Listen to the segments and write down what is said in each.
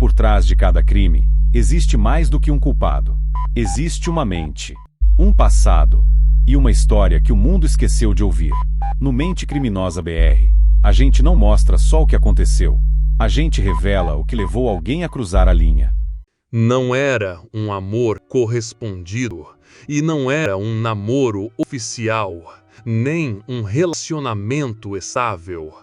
por trás de cada crime, existe mais do que um culpado. Existe uma mente, um passado e uma história que o mundo esqueceu de ouvir. No Mente Criminosa BR, a gente não mostra só o que aconteceu. A gente revela o que levou alguém a cruzar a linha. Não era um amor correspondido e não era um namoro oficial, nem um relacionamento estável.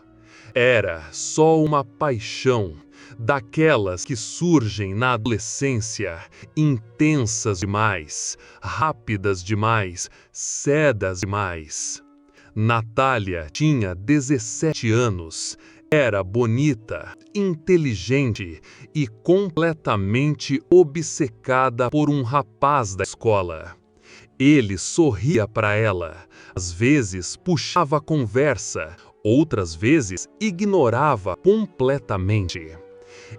Era só uma paixão, daquelas que surgem na adolescência, intensas demais, rápidas demais, cegas demais. Natália tinha 17 anos, era bonita, inteligente e completamente obcecada por um rapaz da escola. Ele sorria para ela, às vezes puxava a conversa, outras vezes ignorava completamente.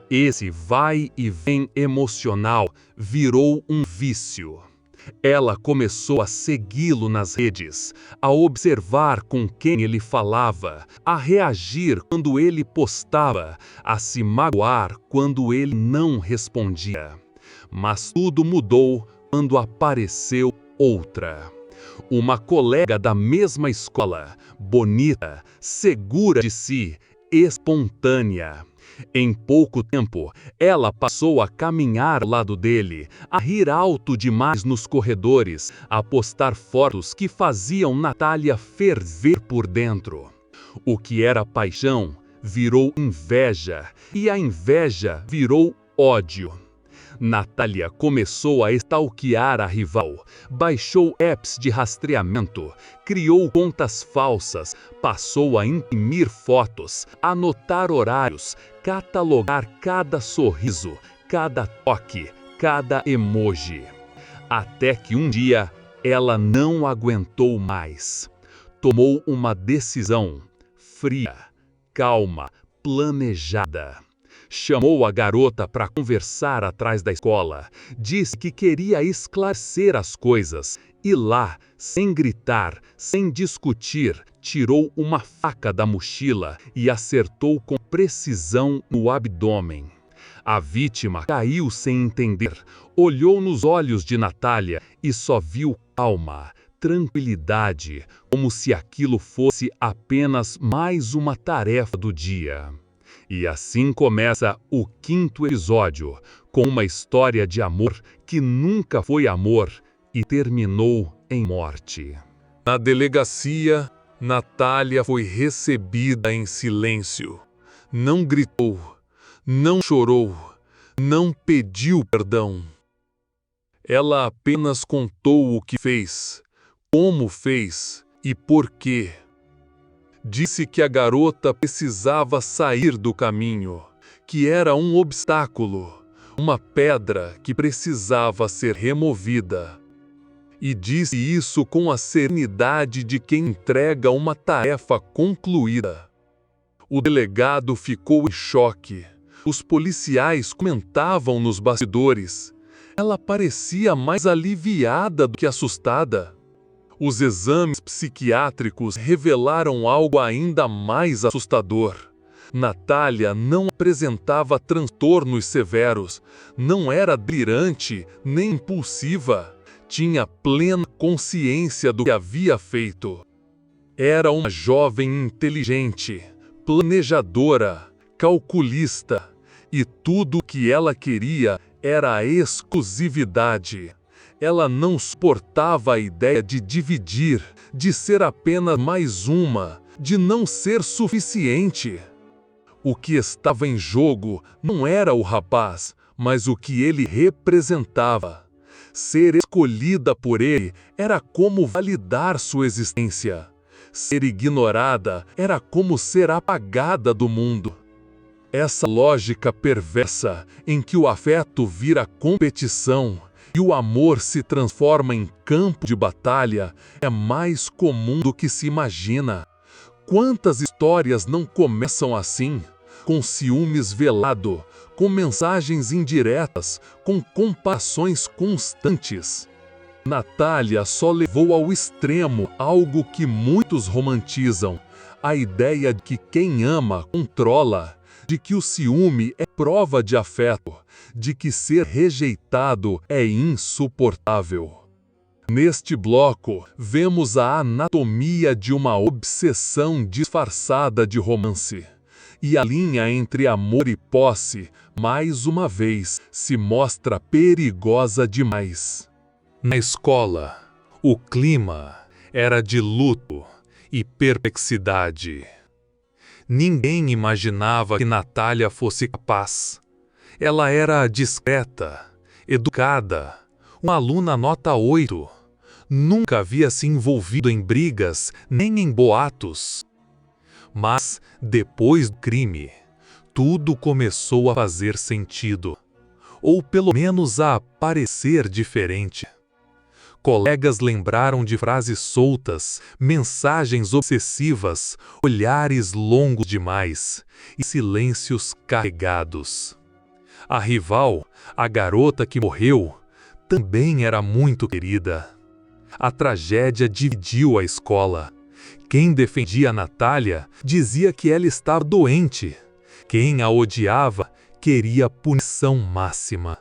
Esse vai e vem emocional virou um vício. Ela começou a segui-lo nas redes, a observar com quem ele falava, a reagir quando ele postava, a se magoar quando ele não respondia. Mas tudo mudou quando apareceu outra. Uma colega da mesma escola, bonita, segura de si, espontânea. Em pouco tempo, ela passou a caminhar ao lado dele, a rir alto demais nos corredores, a postar fotos que faziam Natália ferver por dentro. O que era paixão virou inveja, e a inveja virou ódio. Natália começou a stalkear a rival, baixou apps de rastreamento, criou contas falsas, passou a imprimir fotos, anotar horários, catalogar cada sorriso, cada toque, cada emoji. Até que um dia ela não aguentou mais. Tomou uma decisão fria, calma, planejada. Chamou a garota para conversar atrás da escola, disse que queria esclarecer as coisas, e lá, sem gritar, sem discutir, tirou uma faca da mochila e acertou com precisão no abdômen. A vítima caiu sem entender, olhou nos olhos de Natália e só viu calma, tranquilidade, como se aquilo fosse apenas mais uma tarefa do dia. E assim começa o 5º episódio, com uma história de amor que nunca foi amor e terminou em morte. Na delegacia, Natália foi recebida em silêncio. Não gritou, não chorou, não pediu perdão. Ela apenas contou o que fez, como fez e por quê. Disse que a garota precisava sair do caminho, que era um obstáculo, uma pedra que precisava ser removida. E disse isso com a serenidade de quem entrega uma tarefa concluída. O delegado ficou em choque. Os policiais comentavam nos bastidores. Ela parecia mais aliviada do que assustada. Os exames psiquiátricos revelaram algo ainda mais assustador. Natália não apresentava transtornos severos, não era delirante nem impulsiva, tinha plena consciência do que havia feito. Era uma jovem inteligente, planejadora, calculista, e tudo o que ela queria era a exclusividade. Ela não suportava a ideia de dividir, de ser apenas mais uma, de não ser suficiente. O que estava em jogo não era o rapaz, mas o que ele representava. Ser escolhida por ele era como validar sua existência. Ser ignorada era como ser apagada do mundo. Essa lógica perversa em que o afeto vira competição e o amor se transforma em campo de batalha é mais comum do que se imagina. Quantas histórias não começam assim, com ciúmes velado, com mensagens indiretas, com comparações constantes? Natália só levou ao extremo algo que muitos romantizam, a ideia de que quem ama controla, de que o ciúme é prova de afeto, de que ser rejeitado é insuportável. Neste bloco, vemos a anatomia de uma obsessão disfarçada de romance. E a linha entre amor e posse, mais uma vez, se mostra perigosa demais. Na escola, o clima era de luto e perplexidade. Ninguém imaginava que Natália fosse capaz. Ela era discreta, educada, uma aluna nota 8. Nunca havia se envolvido em brigas nem em boatos. Mas, depois do crime, tudo começou a fazer sentido, ou pelo menos a parecer diferente. Colegas lembraram de frases soltas, mensagens obsessivas, olhares longos demais e silêncios carregados. A rival, a garota que morreu, também era muito querida. A tragédia dividiu a escola. Quem defendia a Natália dizia que ela estava doente. Quem a odiava queria punição máxima.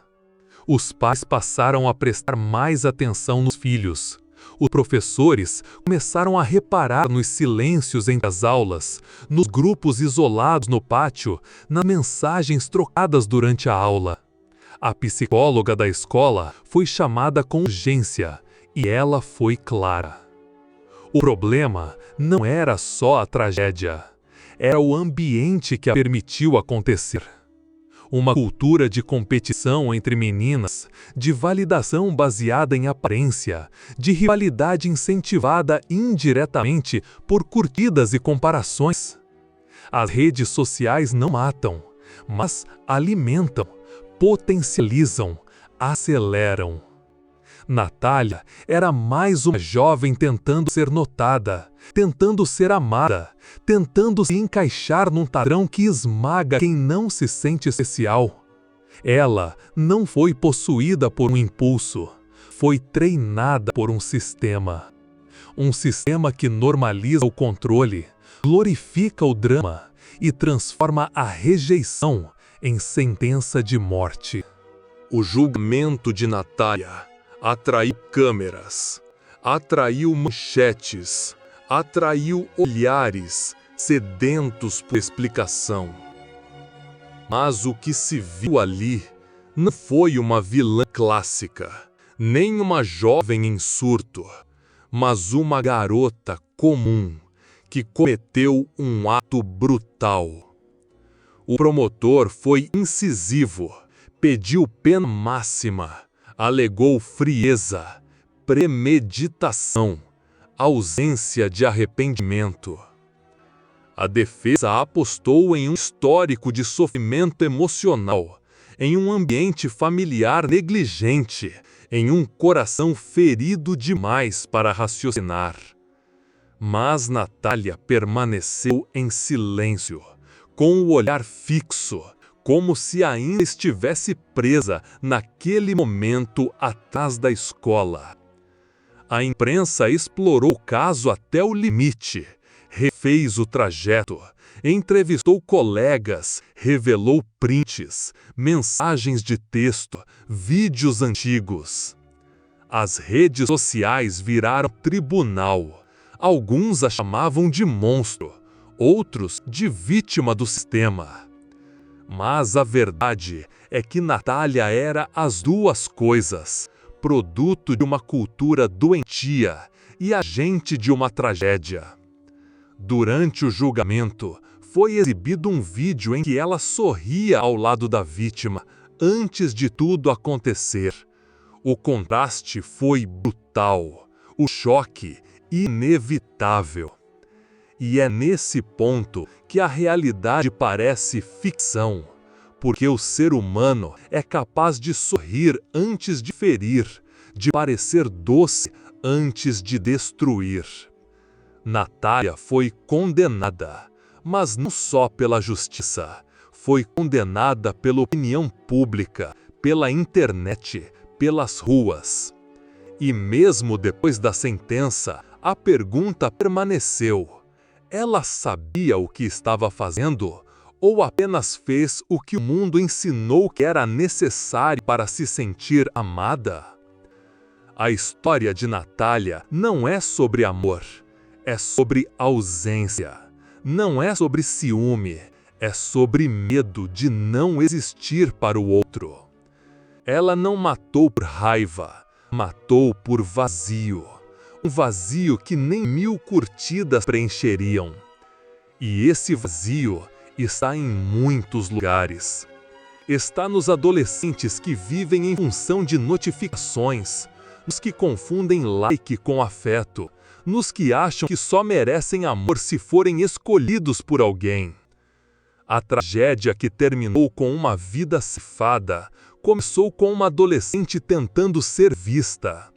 Os pais passaram a prestar mais atenção nos filhos. Os professores começaram a reparar nos silêncios entre as aulas, nos grupos isolados no pátio, nas mensagens trocadas durante a aula. A psicóloga da escola foi chamada com urgência e ela foi clara. O problema não era só a tragédia, era o ambiente que a permitiu acontecer. Uma cultura de competição entre meninas, de validação baseada em aparência, de rivalidade incentivada indiretamente por curtidas e comparações. As redes sociais não matam, mas alimentam, potencializam, aceleram. Natália era mais uma jovem tentando ser notada, tentando ser amada, tentando se encaixar num padrão que esmaga quem não se sente especial. Ela não foi possuída por um impulso, foi treinada por um sistema. Um sistema que normaliza o controle, glorifica o drama e transforma a rejeição em sentença de morte. O julgamento de Natália atraiu câmeras, atraiu manchetes, atraiu olhares sedentos por explicação. Mas o que se viu ali não foi uma vilã clássica, nem uma jovem em surto, mas uma garota comum que cometeu um ato brutal. O promotor foi incisivo, pediu pena máxima, alegou frieza, premeditação, ausência de arrependimento. A defesa apostou em um histórico de sofrimento emocional, em um ambiente familiar negligente, em um coração ferido demais para raciocinar. Mas Natália permaneceu em silêncio, com o olhar fixo, como se ainda estivesse presa naquele momento atrás da escola. A imprensa explorou o caso até o limite, refez o trajeto, entrevistou colegas, revelou prints, mensagens de texto, vídeos antigos. As redes sociais viraram tribunal. Alguns a chamavam de monstro, outros de vítima do sistema. Mas a verdade é que Natália era as duas coisas, produto de uma cultura doentia e agente de uma tragédia. Durante o julgamento, foi exibido um vídeo em que ela sorria ao lado da vítima, antes de tudo acontecer. O contraste foi brutal, o choque inevitável. E é nesse ponto que a realidade parece ficção, porque o ser humano é capaz de sorrir antes de ferir, de parecer doce antes de destruir. Natália foi condenada, mas não só pela justiça, foi condenada pela opinião pública, pela internet, pelas ruas. E mesmo depois da sentença, a pergunta permaneceu: ela sabia o que estava fazendo Ou apenas fez o que o mundo ensinou que era necessário para se sentir amada? A história de Natália não é sobre amor, é sobre ausência. Não é sobre ciúme, é sobre medo de não existir para o outro. Ela não matou por raiva, matou por vazio. Um vazio que nem 1000 curtidas preencheriam. E esse vazio está em muitos lugares. Está nos adolescentes que vivem em função de notificações, nos que confundem like com afeto, nos que acham que só merecem amor se forem escolhidos por alguém. A tragédia que terminou com uma vida ceifada começou com uma adolescente tentando ser vista.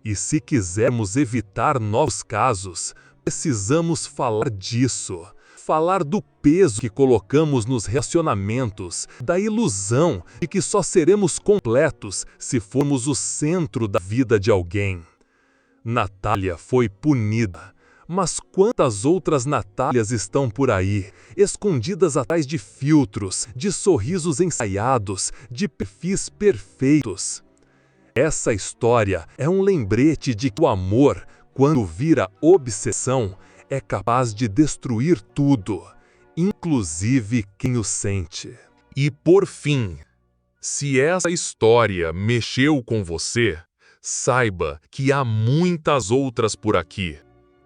E se quisermos evitar novos casos, precisamos falar disso. Falar do peso que colocamos nos relacionamentos, da ilusão de que só seremos completos se formos o centro da vida de alguém. Natália foi punida, mas quantas outras Natálias estão por aí, escondidas atrás de filtros, de sorrisos ensaiados, de perfis perfeitos? Essa história é um lembrete de que o amor, quando vira obsessão, é capaz de destruir tudo, inclusive quem o sente. E por fim, se essa história mexeu com você, saiba que há muitas outras por aqui.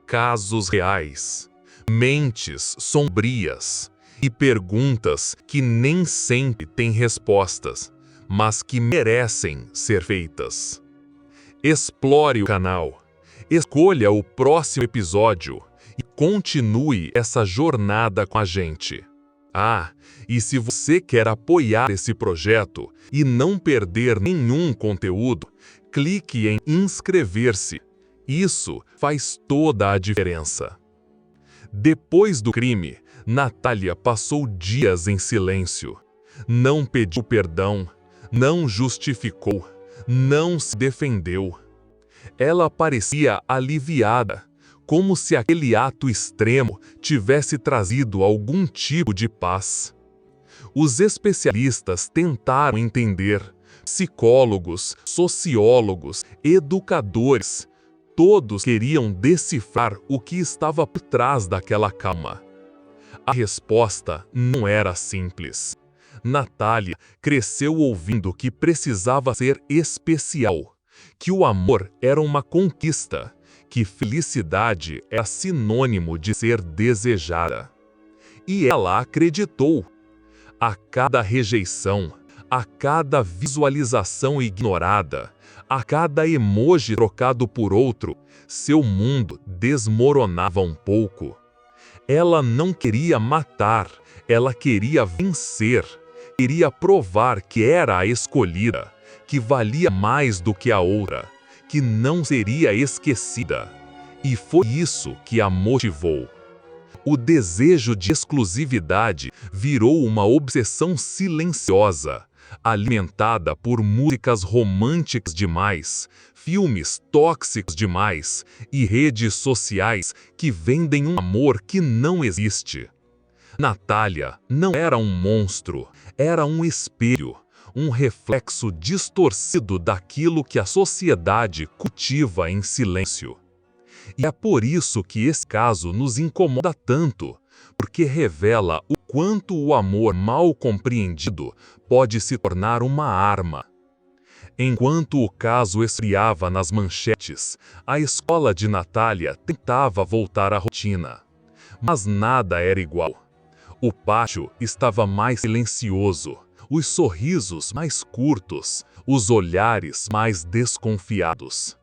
Casos reais, mentes sombrias e perguntas que nem sempre têm respostas, mas que merecem ser feitas. Explore o canal, escolha o próximo episódio e continue essa jornada com a gente. Ah, e se você quer apoiar esse projeto e não perder nenhum conteúdo, clique em inscrever-se. Isso faz toda a diferença. Depois do crime, Natália passou dias em silêncio. Não pediu perdão, não justificou, não se defendeu. Ela parecia aliviada, como se aquele ato extremo tivesse trazido algum tipo de paz. Os especialistas tentaram entender, psicólogos, sociólogos, educadores, todos queriam decifrar o que estava por trás daquela calma. A resposta não era simples. Natália cresceu ouvindo que precisava ser especial, que o amor era uma conquista, que felicidade era sinônimo de ser desejada. E ela acreditou. A cada rejeição, a cada visualização ignorada, a cada emoji trocado por outro, seu mundo desmoronava um pouco. Ela não queria matar, ela queria vencer, queria provar que era a escolhida, que valia mais do que a outra, que não seria esquecida. E foi isso que a motivou. O desejo de exclusividade virou uma obsessão silenciosa, alimentada por músicas românticas demais, filmes tóxicos demais e redes sociais que vendem um amor que não existe. Natália não era um monstro, era um espelho, um reflexo distorcido daquilo que a sociedade cultiva em silêncio. E é por isso que esse caso nos incomoda tanto, porque revela o quanto o amor mal compreendido pode se tornar uma arma. Enquanto o caso esfriava nas manchetes, a escola de Natália tentava voltar à rotina. Mas nada era igual. O pátio estava mais silencioso, os sorrisos mais curtos, os olhares mais desconfiados.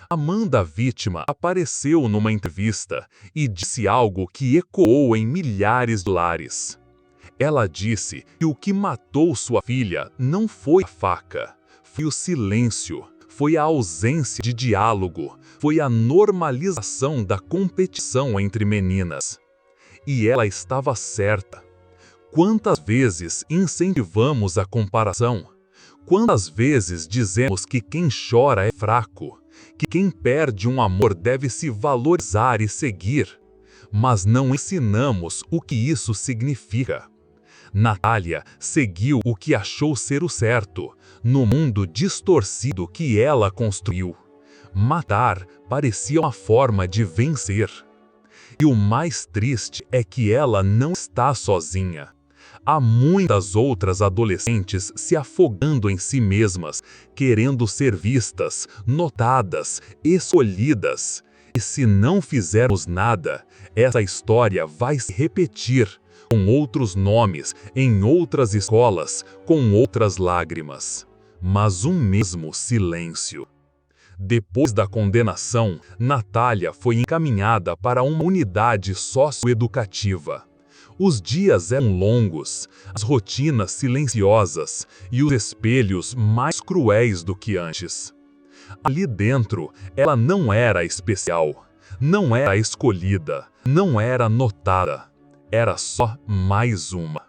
A mãe da vítima apareceu numa entrevista e disse algo que ecoou em milhares de lares. Ela disse que o que matou sua filha não foi a faca, foi o silêncio, foi a ausência de diálogo, foi a normalização da competição entre meninas. E ela estava certa. Quantas vezes incentivamos a comparação? Quantas vezes dizemos que quem chora é fraco, que quem perde um amor deve se valorizar e seguir, mas não ensinamos o que isso significa. Natália seguiu o que achou ser o certo, no mundo distorcido que ela construiu. Matar parecia uma forma de vencer. E o mais triste é que ela não está sozinha. Há muitas outras adolescentes se afogando em si mesmas, querendo ser vistas, notadas, escolhidas. E se não fizermos nada, essa história vai se repetir, com outros nomes, em outras escolas, com outras lágrimas. Mas um mesmo silêncio. Depois da condenação, Natália foi encaminhada para uma unidade socioeducativa. Os dias eram longos, as rotinas silenciosas e os espelhos mais cruéis do que antes. Ali dentro, ela não era especial, não era escolhida, não era notada. Era só mais uma.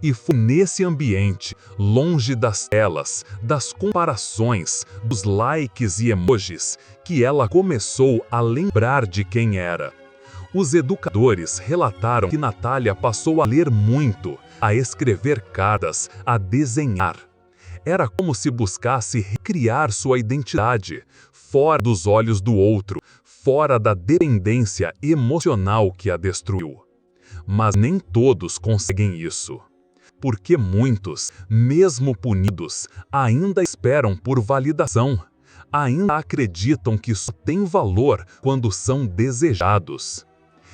E foi nesse ambiente, longe das telas, das comparações, dos likes e emojis, que ela começou a lembrar de quem era. Os educadores relataram que Natália passou a ler muito, a escrever cartas, a desenhar. Era como se buscasse recriar sua identidade, fora dos olhos do outro, fora da dependência emocional que a destruiu. Mas nem todos conseguem isso. Porque muitos, mesmo punidos, ainda esperam por validação, ainda acreditam que só tem valor quando são desejados.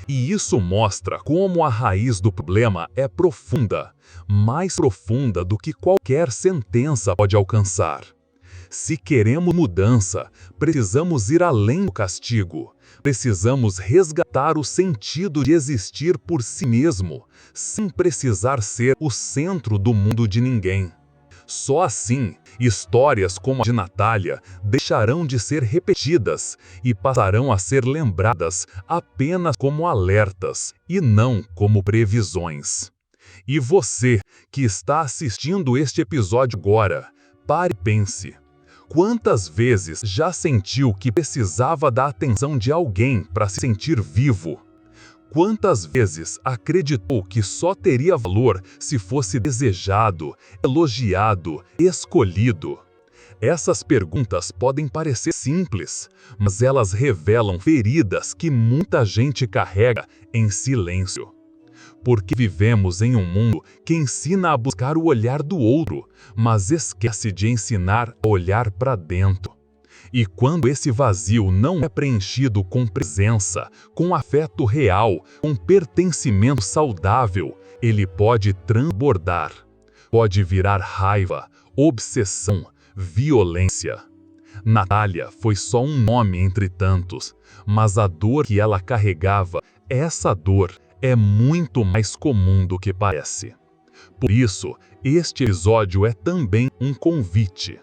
E isso mostra como a raiz do problema é profunda, mais profunda do que qualquer sentença pode alcançar. Se queremos mudança, precisamos ir além do castigo. Precisamos resgatar o sentido de existir por si mesmo, sem precisar ser o centro do mundo de ninguém. Só assim, histórias como a de Natália deixarão de ser repetidas e passarão a ser lembradas apenas como alertas e não como previsões. E você, que está assistindo este episódio agora, pare e pense. Quantas vezes já sentiu que precisava da atenção de alguém para se sentir vivo? Quantas vezes acreditou que só teria valor se fosse desejado, elogiado, escolhido? Essas perguntas podem parecer simples, mas elas revelam feridas que muita gente carrega em silêncio. Porque vivemos em um mundo que ensina a buscar o olhar do outro, mas esquece de ensinar a olhar para dentro. E quando esse vazio não é preenchido com presença, com afeto real, com pertencimento saudável, ele pode transbordar. Pode virar raiva, obsessão, violência. Natália foi só um nome entre tantos, mas a dor que ela carregava, essa dor, é muito mais comum do que parece. Por isso, este episódio é também um convite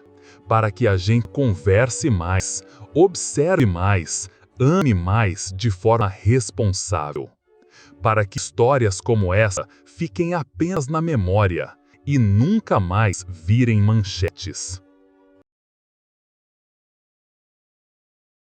para que a gente converse mais, observe mais, ame mais de forma responsável. Para que histórias como essa fiquem apenas na memória e nunca mais virem manchetes.